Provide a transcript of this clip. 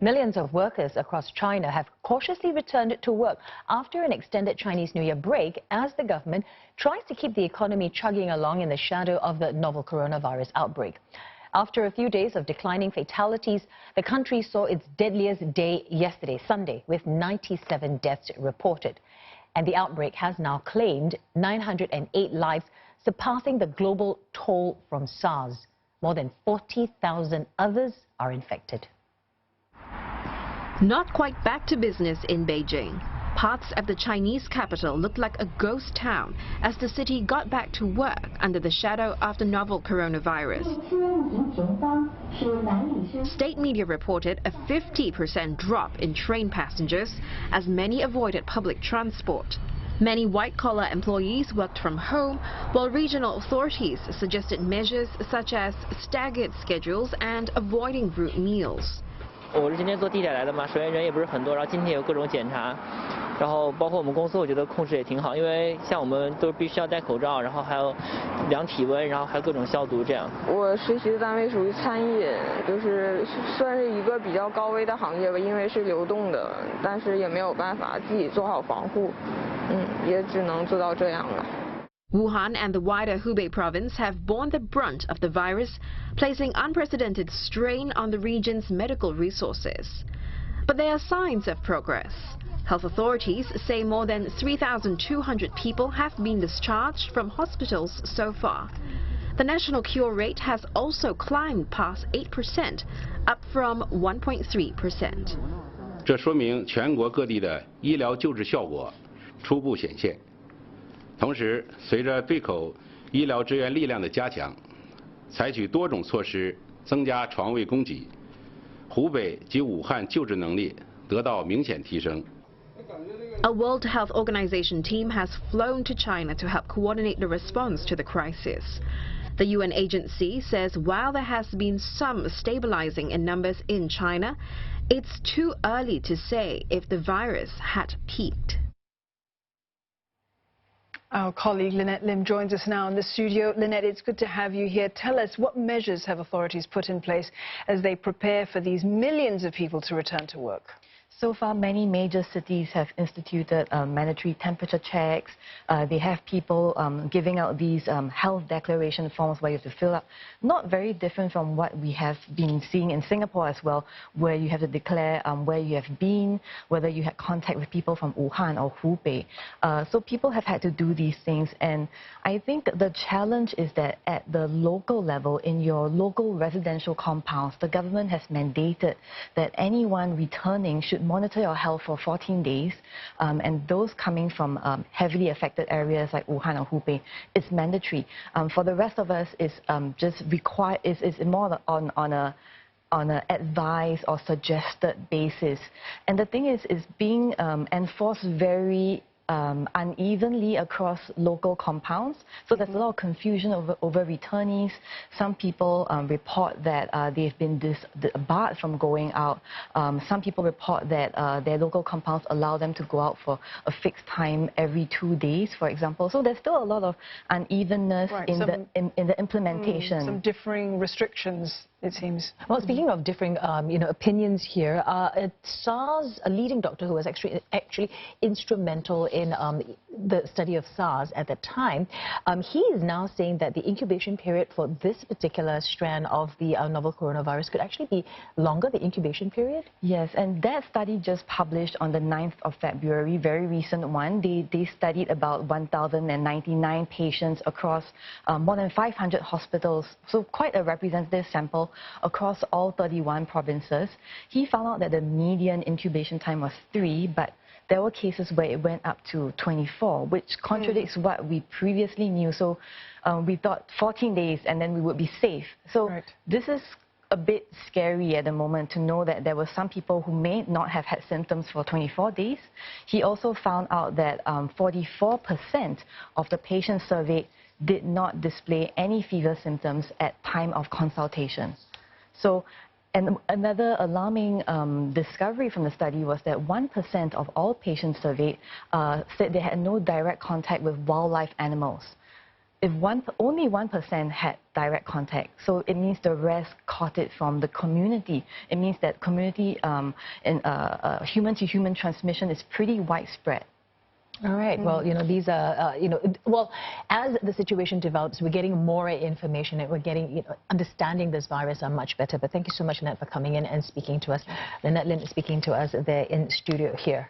Millions of workers across China have cautiously returned to work after an extended Chinese New Year break as the government tries to keep the economy chugging along in the shadow of the novel coronavirus outbreak. After a few days of declining fatalities, the country saw its deadliest day yesterday, Sunday, with 97 deaths reported. And the outbreak has now claimed 908 lives, surpassing the global toll from SARS. More than 40,000 others are infected. Not quite back to business in Beijing. Parts of the Chinese capital looked like a ghost town as the city got back to work under the shadow of the novel coronavirus. State media reported a 50% drop in train passengers as many avoided public transport. Many white-collar employees worked from home, while regional authorities suggested measures such as staggered schedules and avoiding route meals. 我是今天坐地铁来的嘛，首先人也不是很多，然后今天有各种检查，然后包括我们公司，我觉得控制也挺好，因为像我们都必须要戴口罩，然后还有量体温，然后还有各种消毒这样。我实习的单位属于餐饮，就是算是一个比较高危的行业吧，因为是流动的，但是也没有办法自己做好防护，也只能做到这样了。 Wuhan and the wider Hubei province have borne the brunt of the virus, placing unprecedented strain on the region's medical resources. But there are signs of progress. Health authorities say more than 3,200 people have been discharged from hospitals so far. The national cure rate has also climbed past 8%, up from 1.3%. 这说明全国各地的医疗救治效果初步显现。 同时，随着对口医疗支援力量的加强，采取多种措施增加床位供给，湖北及武汉救治能力得到明显提升。 A World Health Organization team has flown to China to help coordinate the response to the crisis. The UN agency says while there has been some stabilizing in numbers in China, it's too early to say if the virus had peaked. Our colleague Lynette Lim joins us now in the studio. Lynette, it's good to have you here. Tell us, what measures have authorities put in place as they prepare for these millions of people to return to work? So far, many major cities have instituted mandatory temperature checks. They have people giving out these health declaration forms where you have to fill up. Not very different from what we have been seeing in Singapore as well, where you have to declare where you have been, whether you had contact with people from Wuhan or Hubei. So people have had to do these things. And I think the challenge is that at the local level, in your local residential compounds, the government has mandated that anyone returning should monitor your health for 14 days, and those coming from heavily affected areas like Wuhan or Hubei, it's mandatory. For the rest of us, it's just required. It's more on a advice or suggested basis. And the thing is being enforced very unevenly across local compounds. So there's a lot of confusion over returnees. Some people report that they've been barred from going out. Some people report that their local compounds allow them to go out for a fixed time every 2 days, for example. So there's still a lot of unevenness in the implementation. Some differing restrictions, it seems. Well, speaking of differing, opinions here, SARS, a leading doctor who was actually instrumental in the study of SARS at the time, he is now saying that the incubation period for this particular strand of the novel coronavirus could actually be longer, the incubation period? Yes, and that study just published on the 9th of February, very recent one. They studied about 1,099 patients across more than 500 hospitals, so quite a representative sample across all 31 provinces. He found out that the median incubation time was 3, but there were cases where it went up to 24, which contradicts what we previously knew. So we thought 14 days and then we would be safe. So this is a bit scary at the moment to know that there were some people who may not have had symptoms for 24 days. He also found out that 44% of the patients surveyed did not display any fever symptoms at time of consultation. So, and another alarming discovery from the study was that 1% of all patients surveyed said they had no direct contact with wildlife animals. only 1% had direct contact, so it means the rest caught it from the community. It means that community and human-to-human transmission is pretty widespread. All right. Well, these are, well, as the situation develops, we're getting more information and we're getting, understanding this virus much better. But thank you so much, Lynette, for coming in and speaking to us. Lynette Lin speaking to us there in studio here.